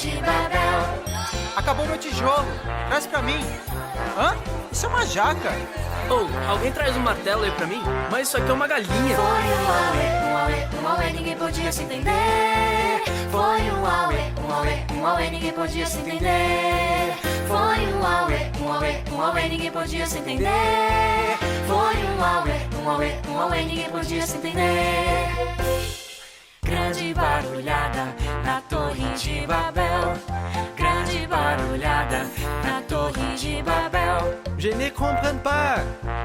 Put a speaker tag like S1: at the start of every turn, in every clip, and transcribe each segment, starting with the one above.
S1: de Babel.
S2: Acabou meu tijolo. Traz pra mim. Hã? Isso é uma jaca.
S3: Oh, alguém traz um martelo aí pra mim? Mas isso aqui é uma galinha.
S1: Foi um auê, ninguém podia se entender. Foi um auê, ninguém podia se entender. Foi um auê, ninguém podia se entender. Foi um auê, ninguém podia se entender. Grande barulhada na Torre de Babel. Grande barulhada na Torre de Babel.
S2: Je ne comprends pas.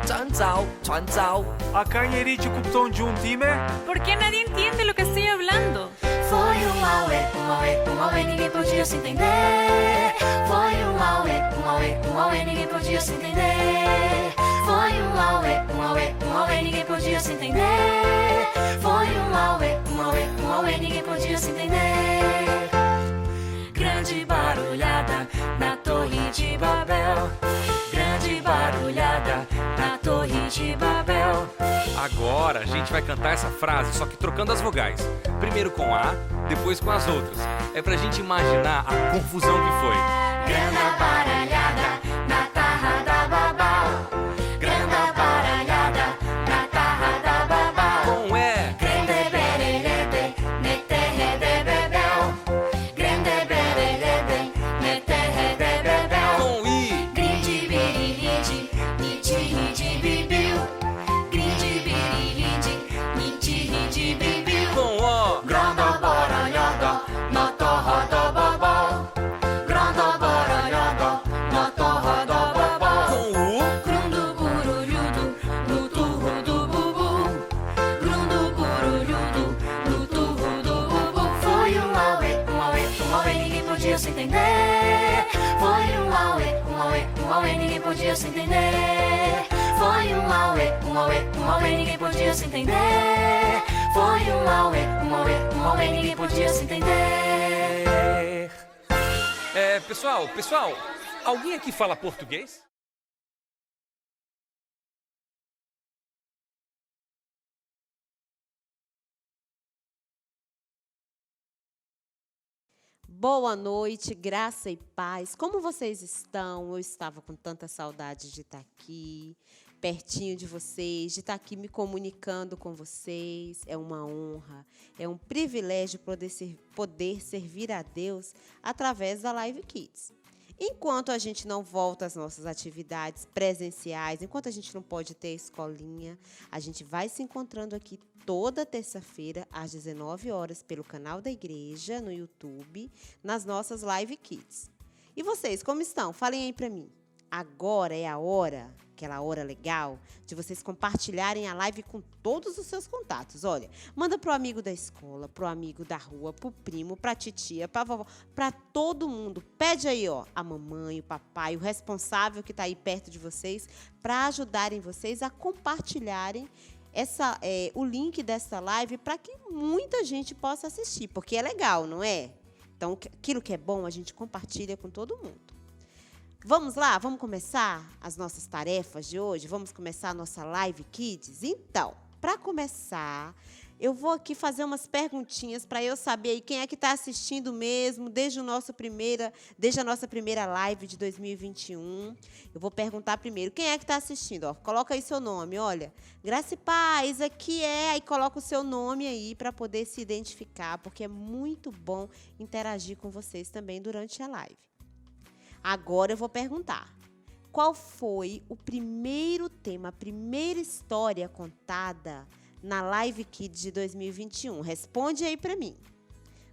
S3: 传早，传早。
S2: Acá em Erite Cupton de time?
S4: ¿Por qué nadie entiende lo que estoy hablando?
S1: Foi um auê, ninguém podia se entender. Foi um auê, ninguém podia se entender. Foi um auê, ninguém podia se entender. Foi um auê, ninguém podia se entender. Grande barulhada na Torre de Babel. Grande barulhada na Torre de Babel.
S5: Agora a gente vai cantar essa frase, só que trocando as vogais. Primeiro com A, depois com as outras. É pra gente imaginar a confusão que foi.
S1: Grande baralhada na Tarra da Babal. Grande baralhada na Tarra da Babal.
S5: Com E,
S1: Grande bererebe, ne terre de Bebel. Grande bererebe, ne terre de Bebel.
S5: com I,
S1: Grinde biriride, nitiri de bibiu. Grinde biriride, nitiri de bibiu.
S5: com O,
S1: Grande baralhada na Torre da Babal. Grande baralhada na Torre da Babal.
S5: com U,
S1: Grundo burulhudo no turro do bubu. Grundo burulhudo no turro do bubu. Foi um auê, ninguém podia se entender. Foi um auê, ninguém podia se entender. Foi um auê, ninguém podia se entender. Foi um auê, ninguém podia se entender.
S5: Pessoal, alguém aqui fala português?
S6: Boa noite, graça e paz. Como vocês estão? Eu estava com tanta saudade de estar aqui, pertinho de vocês, de estar aqui me comunicando com vocês. É uma honra, é um privilégio poder servir a Deus através da Live Kids. Enquanto a gente não volta às nossas atividades presenciais, enquanto a gente não pode ter escolinha, a gente vai se encontrando aqui toda terça-feira, às 19 horas, pelo canal da igreja, no YouTube, nas nossas Live Kids. E vocês, como estão? Falem aí pra mim. Agora é a hora, aquela hora legal, de vocês compartilharem a live com todos os seus contatos. Olha, manda pro amigo da escola, pro amigo da rua, pro primo, pra titia, pra vovó, pra todo mundo. Pede aí, ó, a mamãe, o papai, o responsável que tá aí perto de vocês, para ajudarem vocês a compartilharem o link dessa live para que muita gente possa assistir, porque é legal, não é? Então, aquilo que é bom, a gente compartilha com todo mundo. Vamos lá? Vamos começar as nossas tarefas de hoje? Vamos começar a nossa Live Kids? Então, para começar, eu vou aqui fazer umas perguntinhas para eu saber aí quem é que está assistindo mesmo desde a nossa primeira live de 2021. Eu vou perguntar primeiro, quem é que está assistindo? Ó, coloca aí seu nome, olha. Graça e paz, aqui é. Aí coloca o seu nome aí para poder se identificar, porque é muito bom interagir com vocês também durante a live. Agora eu vou perguntar, qual foi o primeiro tema, a primeira história contada na Live Kids de 2021? Responde aí para mim.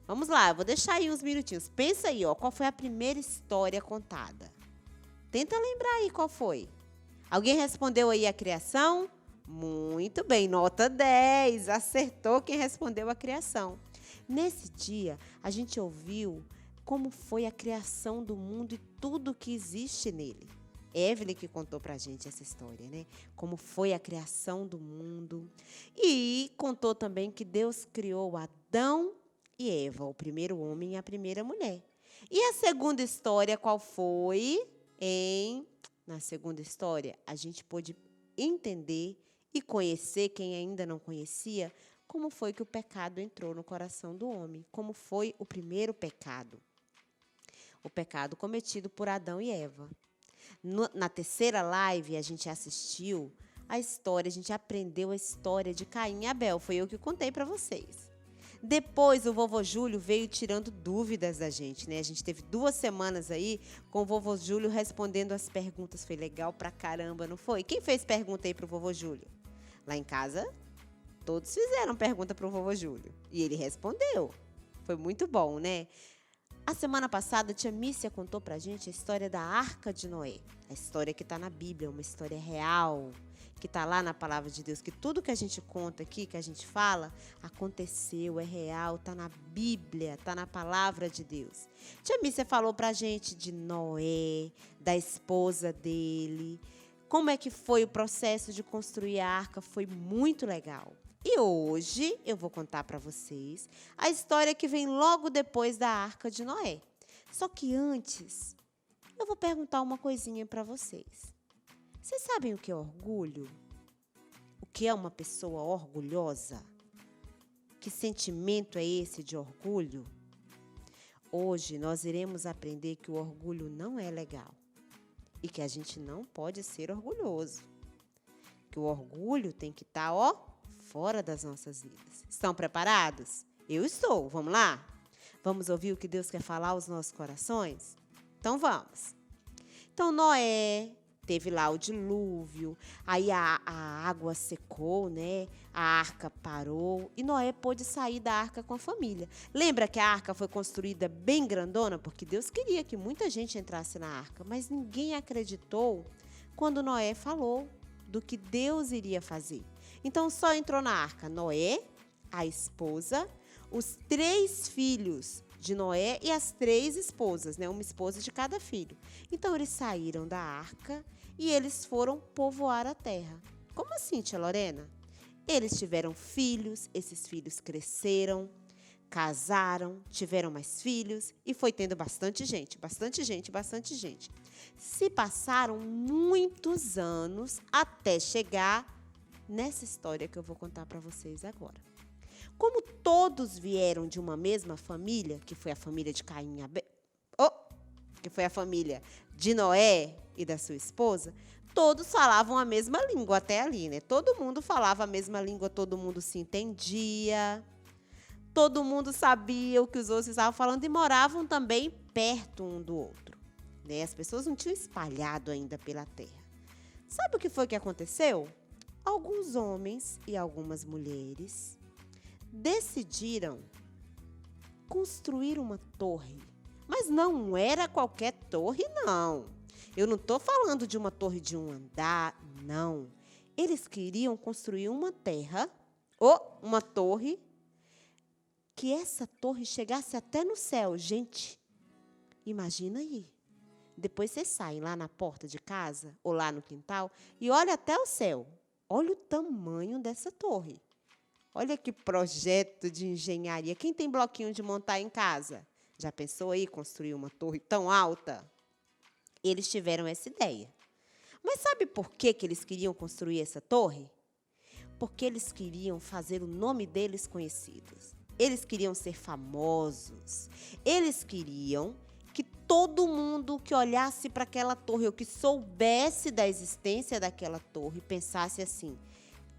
S6: Vamos lá, eu vou deixar aí uns minutinhos. Pensa aí, ó, qual foi a primeira história contada? Tenta lembrar aí qual foi. Alguém respondeu aí a criação? Muito bem, nota 10. Acertou quem respondeu a criação. Nesse dia, a gente ouviu como foi a criação do mundo e tudo que existe nele. Evelyn que contou pra gente essa história, né? Como foi a criação do mundo. E contou também que Deus criou Adão e Eva, o primeiro homem e a primeira mulher. E a segunda história, qual foi? Na segunda história, a gente pôde entender e conhecer, quem ainda não conhecia, como foi que o pecado entrou no coração do homem. Como foi o primeiro pecado. o pecado cometido por Adão e Eva. Na terceira live, a gente assistiu a história, a gente aprendeu a história de Caim e Abel. Foi eu que contei para vocês. Depois, o vovô Júlio veio tirando dúvidas da gente, né? A gente teve 2 semanas aí com o vovô Júlio respondendo as perguntas. Foi legal pra caramba, não foi? Quem fez pergunta aí pro vovô Júlio? Lá em casa, todos fizeram pergunta pro vovô Júlio. E ele respondeu. Foi muito bom, né? A semana passada, a tia Mícia contou pra gente a história da Arca de Noé. A história que tá na Bíblia, uma história real, que tá lá na Palavra de Deus. Que tudo que a gente conta aqui, que a gente fala, aconteceu, é real, tá na Bíblia, tá na Palavra de Deus. Tia Mícia falou pra gente de Noé, da esposa dele. Como é que foi o processo de construir a arca? Foi muito legal. E hoje eu vou contar para vocês a história que vem logo depois da Arca de Noé. Só que antes, eu vou perguntar uma coisinha para vocês. Vocês sabem o que é orgulho? O que é uma pessoa orgulhosa? Que sentimento é esse de orgulho? Hoje nós iremos aprender que o orgulho não é legal e que a gente não pode ser orgulhoso. Que o orgulho tem que estar, fora das nossas vidas. Estão preparados? Eu estou. Vamos lá? Vamos ouvir o que Deus quer falar aos nossos corações? Então vamos. Então Noé teve lá o dilúvio, aí a água secou, né? A arca parou e Noé pôde sair da arca com a família. Lembra que a arca foi construída bem grandona? Porque Deus queria que muita gente entrasse na arca, mas ninguém acreditou quando Noé falou do que Deus iria fazer. Então, só entrou na arca Noé, a esposa, os 3 filhos de Noé e as 3 esposas, né? Uma esposa de cada filho. Então, eles saíram da arca e eles foram povoar a terra. Como assim, tia Lorena? Eles tiveram filhos, esses filhos cresceram, casaram, tiveram mais filhos e foi tendo bastante gente. Se passaram muitos anos até chegar nessa história que eu vou contar para vocês agora. Como todos vieram de uma mesma família, que foi a família de Caim e Abel, que foi a família de Noé e da sua esposa, todos falavam a mesma língua até ali, né? Todo mundo falava a mesma língua, todo mundo se entendia, todo mundo sabia o que os outros estavam falando e moravam também perto um do outro, né? As pessoas não tinham espalhado ainda pela terra. Sabe o que foi que aconteceu? Alguns homens e algumas mulheres decidiram construir uma torre. Mas não era qualquer torre, não. Eu não estou falando de uma torre de um andar, não. Eles queriam construir uma torre, que essa torre chegasse até no céu. Gente, imagina aí. Depois vocês saem lá na porta de casa ou lá no quintal e olham até o céu. Olha o tamanho dessa torre. Olha que projeto de engenharia. Quem tem bloquinho de montar em casa? Já pensou aí construir uma torre tão alta? Eles tiveram essa ideia. Mas sabe por que eles queriam construir essa torre? Porque eles queriam fazer o nome deles conhecidos. Eles queriam ser famosos. Eles queriam que todo mundo que olhasse para aquela torre ou que soubesse da existência daquela torre pensasse assim: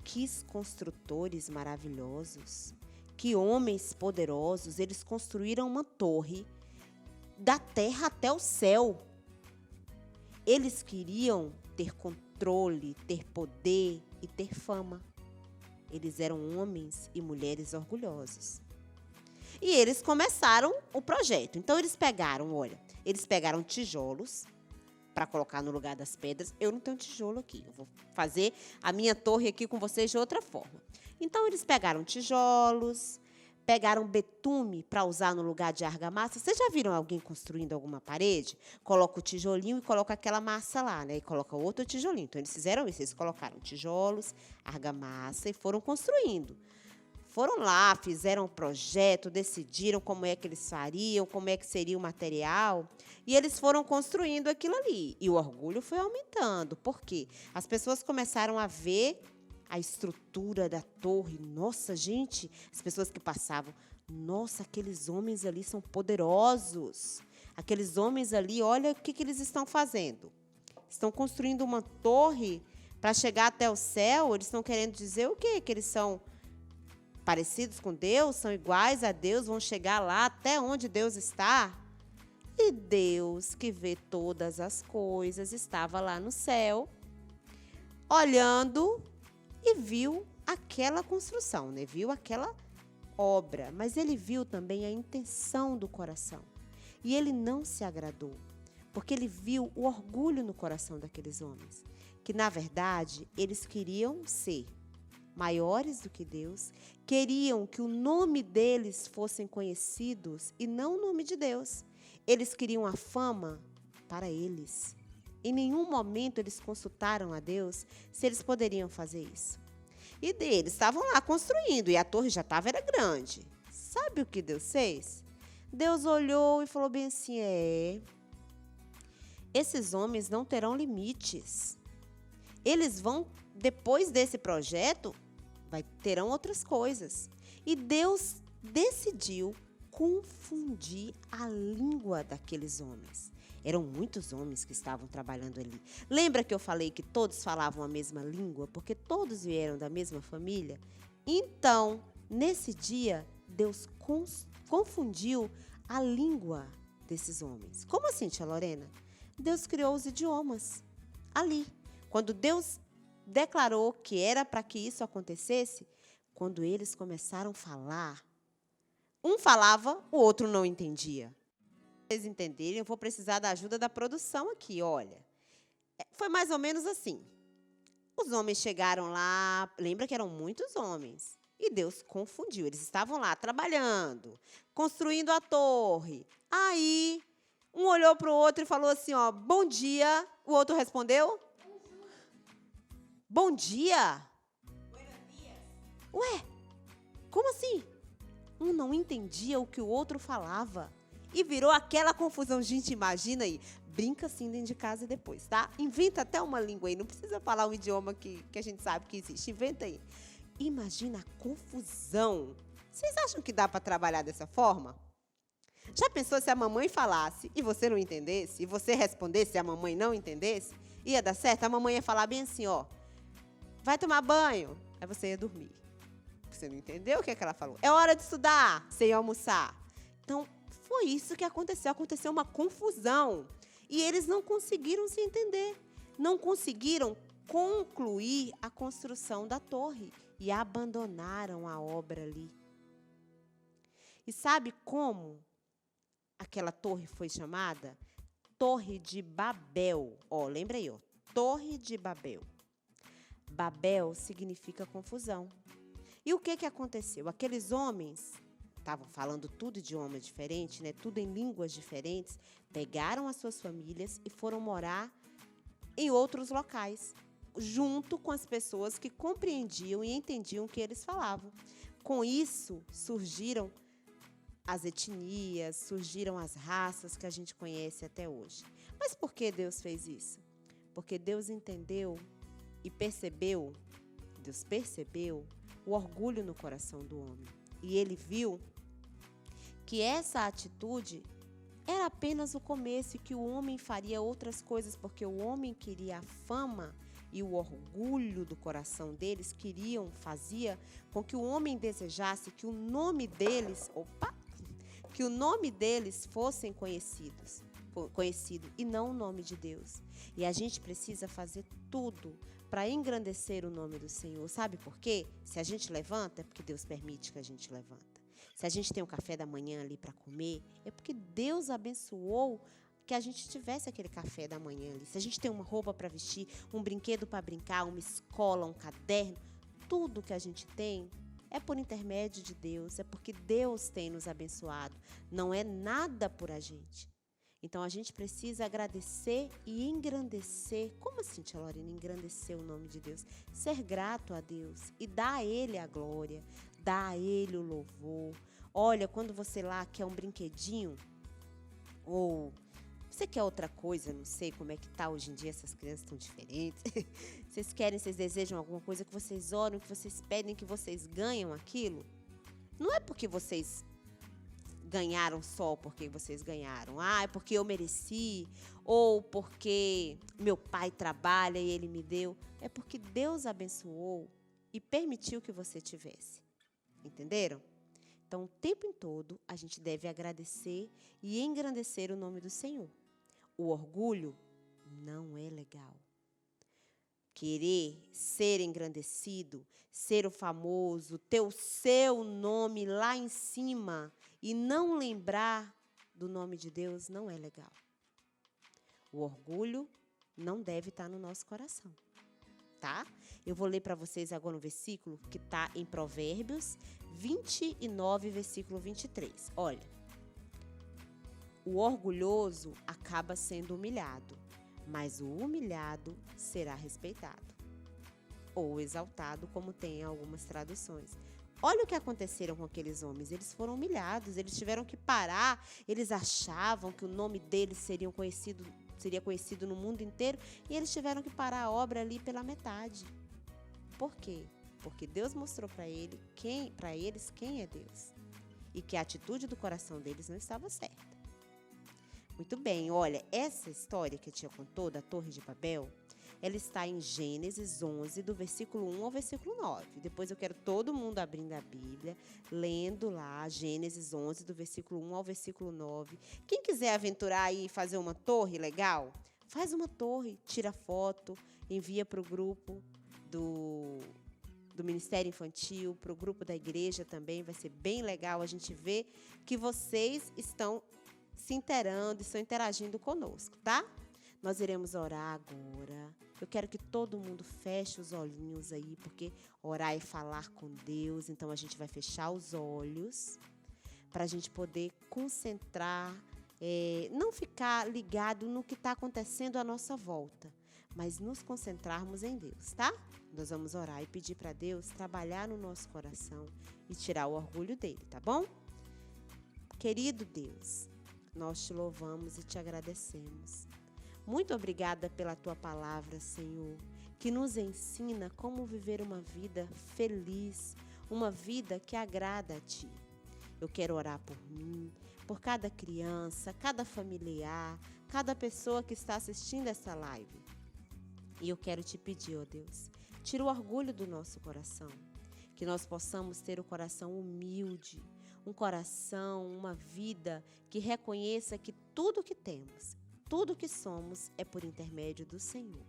S6: que construtores maravilhosos, que homens poderosos, eles construíram uma torre da terra até o céu. Eles queriam ter controle, ter poder e ter fama. Eles eram homens e mulheres orgulhosos. E eles começaram o projeto. Então, eles pegaram tijolos para colocar no lugar das pedras. Eu não tenho tijolo aqui. Eu vou fazer a minha torre aqui com vocês de outra forma. Então, eles pegaram tijolos, pegaram betume para usar no lugar de argamassa. Vocês já viram alguém construindo alguma parede? Coloca o tijolinho e coloca aquela massa lá, né? E coloca outro tijolinho. Então, eles fizeram isso. Eles colocaram tijolos, argamassa e foram construindo. Foram lá, fizeram um projeto, decidiram como é que eles fariam, como é que seria o material, e eles foram construindo aquilo ali. E o orgulho foi aumentando. Por quê? As pessoas começaram a ver a estrutura da torre. Nossa, gente, as pessoas que passavam, nossa, aqueles homens ali são poderosos. Aqueles homens ali, olha o que eles estão fazendo. Estão construindo uma torre para chegar até o céu. Eles estão querendo dizer o quê? Que eles são parecidos com Deus, são iguais a Deus, vão chegar lá até onde Deus está. E Deus, que vê todas as coisas, estava lá no céu, olhando e viu aquela construção, né? Viu aquela obra, mas ele viu também a intenção do coração. E ele não se agradou, porque ele viu o orgulho no coração daqueles homens, que na verdade eles queriam ser maiores do que Deus, queriam que o nome deles fossem conhecidos e não o nome de Deus. Eles queriam a fama para eles. Em nenhum momento eles consultaram a Deus se eles poderiam fazer isso. E eles estavam lá construindo e a torre já era grande. Sabe o que Deus fez? Deus olhou e falou bem assim, esses homens não terão limites. Eles vão, depois desse projeto, terão outras coisas. E Deus decidiu confundir a língua daqueles homens. Eram muitos homens que estavam trabalhando ali. Lembra que eu falei que todos falavam a mesma língua, porque todos vieram da mesma família? Então, nesse dia, Deus confundiu a língua desses homens. Como assim, tia Lorena? Deus criou os idiomas ali. Quando Deus declarou que era para que isso acontecesse, quando eles começaram a falar, um falava, o outro não entendia. Para vocês entenderem, eu vou precisar da ajuda da produção aqui, olha. Foi mais ou menos assim. Os homens chegaram lá, lembra que eram muitos homens, e Deus confundiu. Eles estavam lá trabalhando, construindo a torre. Aí, um olhou para o outro e falou assim, bom dia. O outro respondeu? Bom dia? Ué, como assim? Um não entendia o que o outro falava. E virou aquela confusão. Gente, imagina aí. Brinca assim dentro de casa depois, tá? Inventa até uma língua aí. Não precisa falar um idioma que a gente sabe que existe. Inventa aí. Imagina a confusão. Vocês acham que dá para trabalhar dessa forma? Já pensou se a mamãe falasse e você não entendesse? E você respondesse e a mamãe não entendesse? Ia dar certo? A mamãe ia falar bem assim, vai tomar banho. Aí você ia dormir. Você não entendeu o que ela falou? É hora de estudar. Você ia almoçar. Então, foi isso que aconteceu. Aconteceu uma confusão. E eles não conseguiram se entender. Não conseguiram concluir a construção da torre. E abandonaram a obra ali. E sabe como aquela torre foi chamada? Torre de Babel. Lembra aí, Torre de Babel. Babel significa confusão. E o que aconteceu? Aqueles homens estavam falando tudo idioma diferente, né? Tudo em línguas diferentes, pegaram as suas famílias e foram morar em outros locais, junto com as pessoas que compreendiam e entendiam o que eles falavam. Com isso, surgiram as etnias, surgiram as raças que a gente conhece até hoje. Mas por que Deus fez isso? Porque Deus entendeu e percebeu, Deus percebeu o orgulho no coração do homem. E ele viu que essa atitude era apenas o começo e que o homem faria outras coisas, porque o homem queria a fama e o orgulho do coração deles fazia com que o homem desejasse que o nome deles, que o nome deles fossem conhecido e não o nome de Deus. E a gente precisa fazer tudo para engrandecer o nome do Senhor. Sabe por quê? Se a gente levanta, é porque Deus permite que a gente levanta. Se a gente tem um café da manhã ali para comer, é porque Deus abençoou que a gente tivesse aquele café da manhã ali. Se a gente tem uma roupa para vestir, um brinquedo para brincar, uma escola, um caderno, tudo que a gente tem é por intermédio de Deus, é porque Deus tem nos abençoado. Não é nada por a gente. Então, a gente precisa agradecer e engrandecer. Como assim, tia Lorena, engrandecer o nome de Deus? Ser grato a Deus e dar a Ele a glória, dar a Ele o louvor. Olha, quando você lá quer um brinquedinho, ou você quer outra coisa, não sei como é que tá hoje em dia, essas crianças estão diferentes. Vocês desejam alguma coisa, que vocês oram, que vocês pedem, que vocês ganham aquilo. Não é porque vocês ganharam só porque vocês ganharam. Ah, é porque eu mereci, ou porque meu pai trabalha e ele me deu. É porque Deus abençoou e permitiu que você tivesse. Entenderam? Então, o tempo todo, a gente deve agradecer e engrandecer o nome do Senhor. O orgulho não é legal. Querer ser engrandecido, ser o famoso, ter o seu nome lá em cima e não lembrar do nome de Deus não é legal. O orgulho não deve estar no nosso coração, tá? Eu vou ler para vocês agora um versículo que está em Provérbios 29, versículo 23. Olha, o orgulhoso acaba sendo humilhado, mas o humilhado será respeitado ou exaltado, como tem em algumas traduções. Olha o que aconteceram com aqueles homens. Eles foram humilhados, eles tiveram que parar. Eles achavam que o nome deles seria conhecido no mundo inteiro e eles tiveram que parar a obra ali pela metade. Por quê? Porque Deus mostrou para eles quem é Deus e que a atitude do coração deles não estava certa. Muito bem, olha, essa história que a tia contou da Torre de Babel, ela está em Gênesis 11, do versículo 1 ao versículo 9. Depois eu quero todo mundo abrindo a Bíblia, lendo lá Gênesis 11, do versículo 1 ao versículo 9. Quem quiser aventurar aí e fazer uma torre legal, faz uma torre, tira foto, envia para o grupo do Ministério Infantil, para o grupo da igreja também, vai ser bem legal a gente ver que vocês estão se inteirando, estão interagindo conosco, tá? Nós iremos orar agora. Eu quero que todo mundo feche os olhinhos aí, porque orar é falar com Deus. Então, a gente vai fechar os olhos para a gente poder concentrar, não ficar ligado no que está acontecendo à nossa volta, mas nos concentrarmos em Deus, tá? Nós vamos orar e pedir para Deus trabalhar no nosso coração e tirar o orgulho dele, tá bom? Querido Deus, nós te louvamos e te agradecemos. Muito obrigada pela tua palavra, Senhor, que nos ensina como viver uma vida feliz, uma vida que agrada a ti. Eu quero orar por mim, por cada criança, cada familiar, cada pessoa que está assistindo essa live. E eu quero te pedir, ó Deus, tira o orgulho do nosso coração, que nós possamos ter o coração humilde, um coração, uma vida que reconheça que tudo que temos, tudo que somos é por intermédio do Senhor.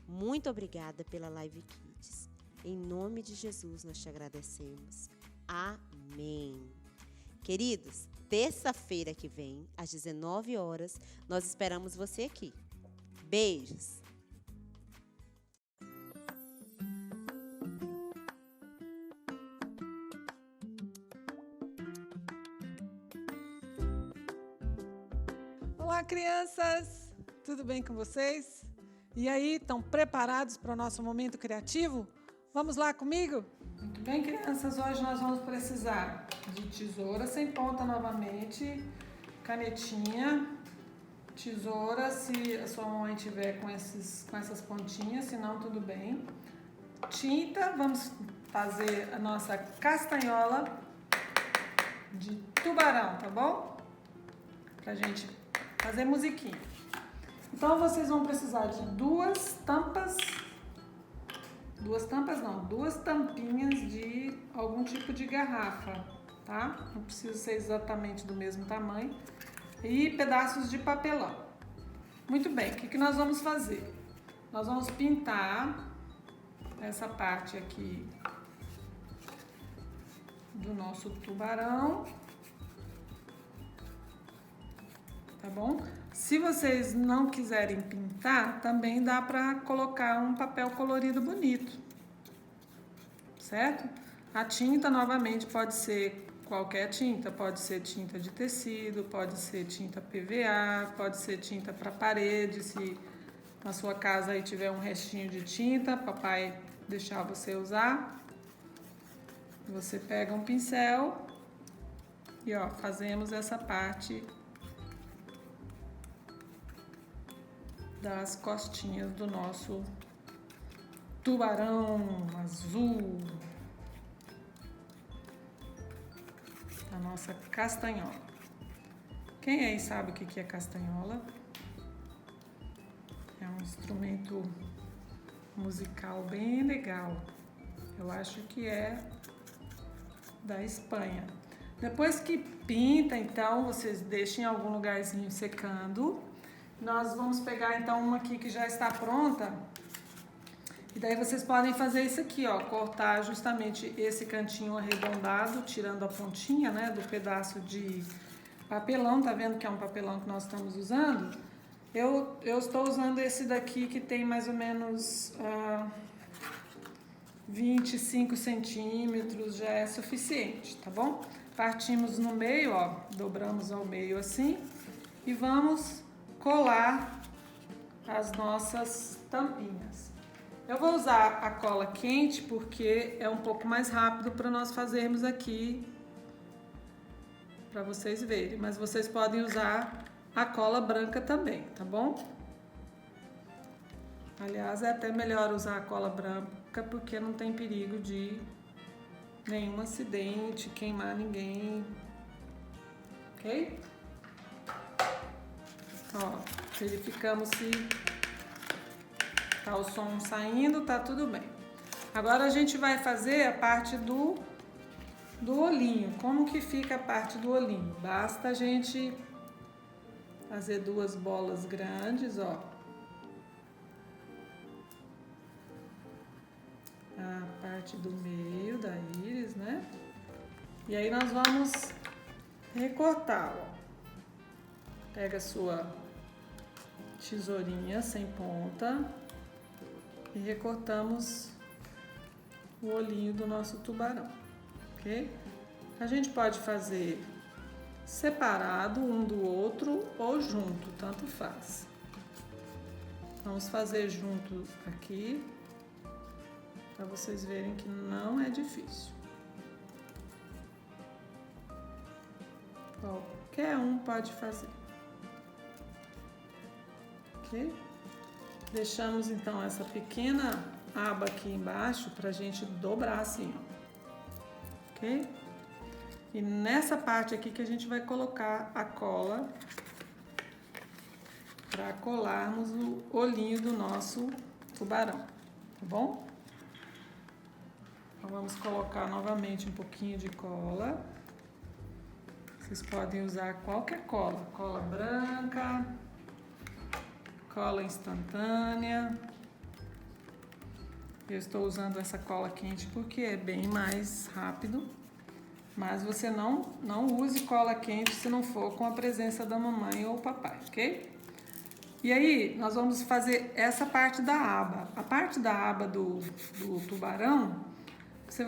S6: Muito obrigada pela Live Kids. Em nome de Jesus nós te agradecemos. Amém. Queridos, terça-feira que vem, às 19 horas, nós esperamos você aqui. Beijos.
S7: Olá, crianças! Tudo bem com vocês? E aí, estão preparados para o nosso momento criativo? Vamos lá comigo? Muito bem, crianças. Hoje nós vamos precisar de tesoura sem ponta novamente, canetinha, tesoura, se a sua mãe tiver com essas pontinhas, se não, tudo bem. Tinta, vamos fazer a nossa castanhola de tubarão, tá bom? Pra gente fazer musiquinha. Então, vocês vão precisar de duas tampinhas de algum tipo de garrafa, tá? Não precisa ser exatamente do mesmo tamanho. E pedaços de papelão. Muito bem, o que nós vamos fazer? Nós vamos pintar essa parte aqui do nosso tubarão. Tá bom? Se vocês não quiserem pintar, também dá para colocar um papel colorido bonito, certo? A tinta, novamente, pode ser qualquer tinta, pode ser tinta de tecido, pode ser tinta PVA, pode ser tinta para parede, se na sua casa aí tiver um restinho de tinta, papai deixar você usar. Você pega um pincel e ó, fazemos essa parte das costinhas do nosso tubarão azul, da nossa castanhola. Quem aí sabe o que é castanhola? É um instrumento musical bem legal. Eu acho que é da Espanha. Depois que pinta, então, vocês deixem em algum lugarzinho secando. Nós vamos pegar, então, uma aqui que já está pronta. E daí vocês podem fazer isso aqui, ó. Cortar justamente esse cantinho arredondado, tirando a pontinha, né, do pedaço de papelão. Tá vendo que é um papelão que nós estamos usando? Eu estou usando esse daqui que tem mais ou menos 25 centímetros, já é suficiente, tá bom? Partimos no meio, ó, dobramos ao meio assim e vamos colar as nossas tampinhas. Eu vou usar a cola quente porque é um pouco mais rápido para nós fazermos aqui, para vocês verem, mas vocês podem usar a cola branca também, tá bom? Aliás, é até melhor usar a cola branca porque não tem perigo de nenhum acidente, queimar ninguém, ok? Ó, verificamos se tá o som saindo, tá tudo bem. Agora a gente vai fazer a parte do olhinho. Como que fica a parte do olhinho? Basta a gente fazer 2 bolas grandes, ó. A parte do meio da íris, né? E aí nós vamos recortar, ó. Pega a sua tesourinha sem ponta e recortamos o olhinho do nosso tubarão, ok? A gente pode fazer separado um do outro ou junto, tanto faz. Vamos fazer junto aqui, para vocês verem que não é difícil. Qualquer um pode fazer. Ok? Deixamos então essa pequena aba aqui embaixo para a gente dobrar assim, ó. Ok? E nessa parte aqui que a gente vai colocar a cola para colarmos o olhinho do nosso tubarão, tá bom? Então vamos colocar novamente um pouquinho de cola. Vocês podem usar qualquer cola, cola branca, cola instantânea. Eu estou usando essa cola quente porque é bem mais rápido. Mas você não use cola quente se não for com a presença da mamãe ou papai, ok? E aí, nós vamos fazer essa parte da aba. A parte da aba do tubarão, você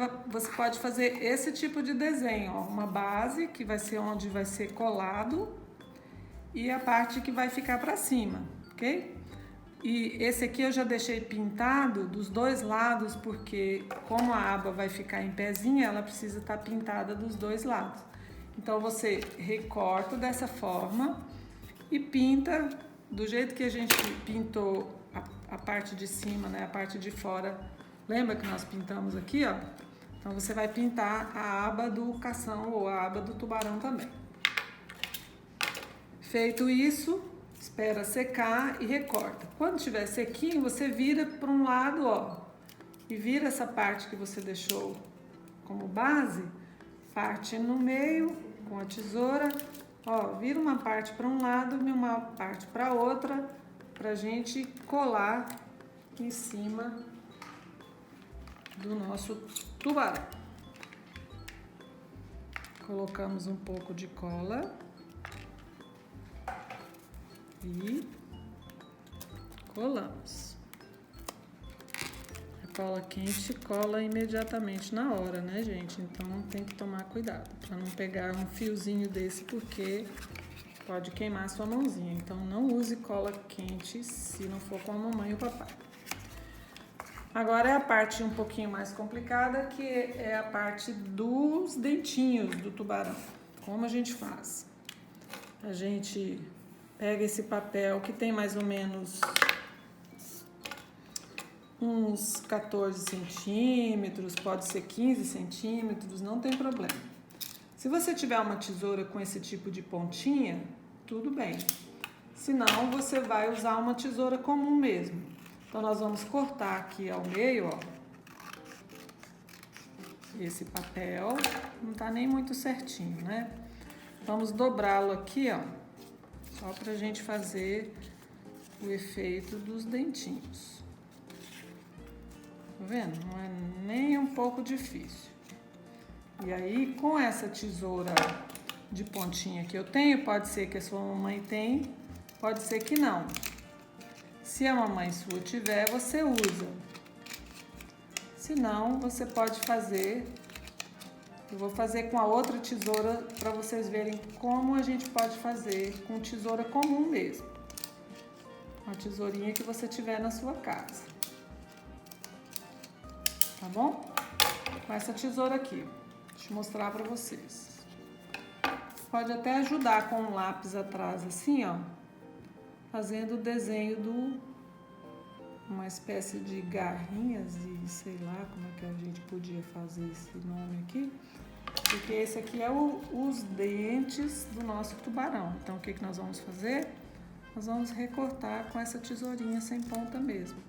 S7: pode fazer esse tipo de desenho, ó. Uma base, que vai ser onde vai ser colado, e a parte que vai ficar para cima, ok? E esse aqui eu já deixei pintado dos 2 lados, porque como a aba vai ficar em pezinha, ela precisa estar pintada dos 2 lados. Então você recorta dessa forma e pinta do jeito que a gente pintou a parte de cima, né? A parte de fora. Lembra que nós pintamos aqui, ó? Então você vai pintar a aba do cação ou a aba do tubarão também. Feito isso, espera secar e recorta. Quando estiver sequinho, você vira para um lado, ó, e vira essa parte que você deixou como base, parte no meio com a tesoura, ó, vira uma parte para um lado e uma parte para outra, pra gente colar em cima do nosso tubarão. Colocamos um pouco de cola e colamos. A cola quente cola imediatamente na hora, né, gente? Então tem que tomar cuidado para não pegar um fiozinho desse, porque pode queimar a sua mãozinha. Então não use cola quente se não for com a mamãe e o papai. Agora é a parte um pouquinho mais complicada, que é a parte dos dentinhos do tubarão. Como a gente faz? A gente pega esse papel que tem mais ou menos uns 14 centímetros, pode ser 15 centímetros, não tem problema. Se você tiver uma tesoura com esse tipo de pontinha, tudo bem. Se não, você vai usar uma tesoura comum mesmo. Então, nós vamos cortar aqui ao meio, ó. Esse papel não tá nem muito certinho, né? Vamos dobrá-lo aqui, ó. Só pra gente fazer o efeito dos dentinhos. Tá vendo? Não é nem um pouco difícil. E aí, com essa tesoura de pontinha que eu tenho, pode ser que a sua mamãe tenha, pode ser que não. Se a mamãe sua tiver, você usa. Se não, você pode fazer. Eu vou fazer com a outra tesoura para vocês verem como a gente pode fazer com tesoura comum mesmo. Uma tesourinha que você tiver na sua casa. Tá bom? Com essa tesoura aqui. Deixa eu mostrar para vocês. Pode até ajudar com um lápis atrás assim, ó. Fazendo o desenho uma espécie de garrinhas e sei lá como é que a gente podia fazer esse nome aqui. Porque esse aqui é os dentes do nosso tubarão. Então, o que nós vamos fazer? Nós vamos recortar com essa tesourinha sem ponta mesmo.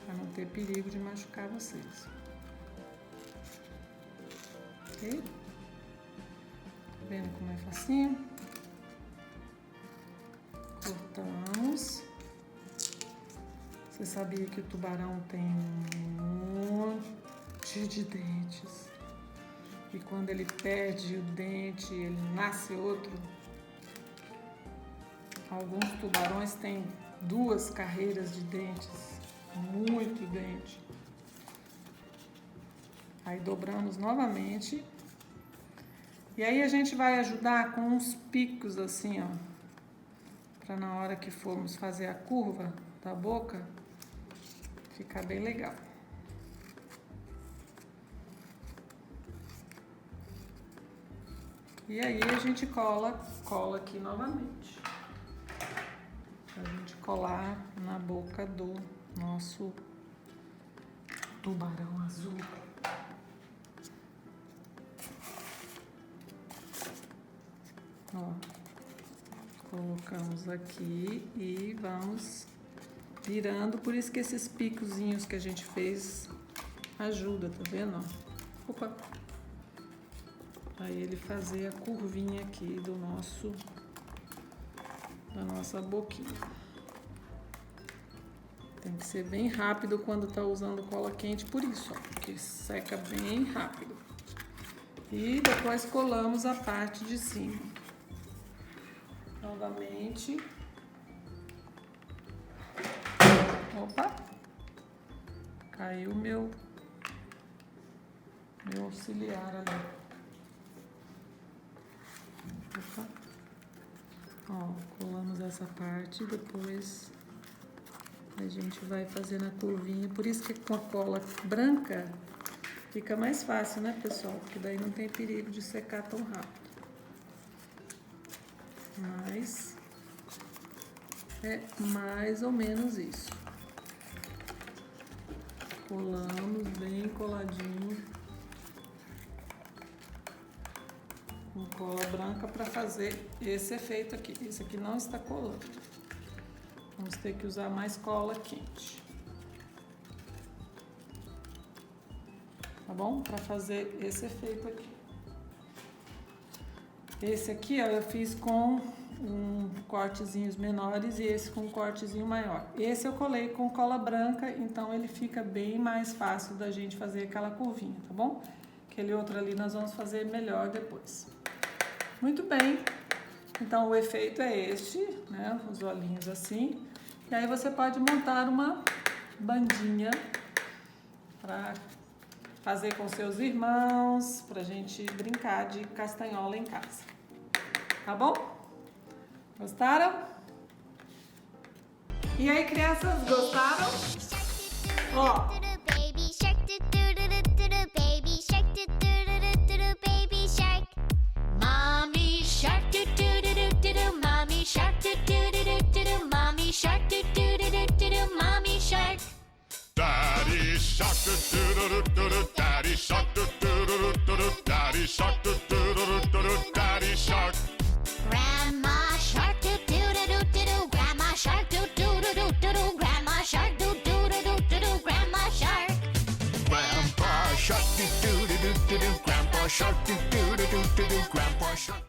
S7: Para não ter perigo de machucar vocês. Ok? Tá vendo como é facinho? Cortamos. Você sabia que o tubarão tem um monte de dentes? E quando ele perde o dente, ele nasce outro. Alguns tubarões têm 2 carreiras de dentes, muito dente. Aí dobramos novamente. E aí a gente vai ajudar com uns picos assim, ó. Para na hora que formos fazer a curva da boca, ficar bem legal. E aí a gente cola aqui novamente. Pra gente colar na boca do nosso tubarão azul. Ó, colocamos aqui e vamos virando, por isso que esses picozinhos que a gente fez ajuda, tá vendo? Ó? Opa! Aí ele fazer a curvinha aqui da nossa boquinha. Tem que ser bem rápido quando tá usando cola quente, por isso, ó, porque seca bem rápido. E depois colamos a parte de cima. Novamente. Opa! Caiu meu auxiliar ali. Opa. Ó, colamos essa parte e depois a gente vai fazendo a curvinha. Por isso que com a cola branca fica mais fácil, né, pessoal? Porque daí não tem perigo de secar tão rápido. Mas é mais ou menos isso. Colamos bem coladinho com cola branca para fazer esse efeito aqui. Esse aqui não está colando. Vamos ter que usar mais cola quente. Tá bom? Para fazer esse efeito aqui. Esse aqui, ó, eu fiz com cortezinhos menores e esse com um cortezinho maior. Esse eu colei com cola branca, então ele fica bem mais fácil da gente fazer aquela curvinha, tá bom? Aquele outro ali nós vamos fazer melhor depois. Muito bem. Então o efeito é este, né? Os olhinhos assim. E aí você pode montar uma bandinha para fazer com seus irmãos, pra gente brincar de castanhola em casa. Tá bom? Gostaram? E aí, crianças, gostaram? Ó,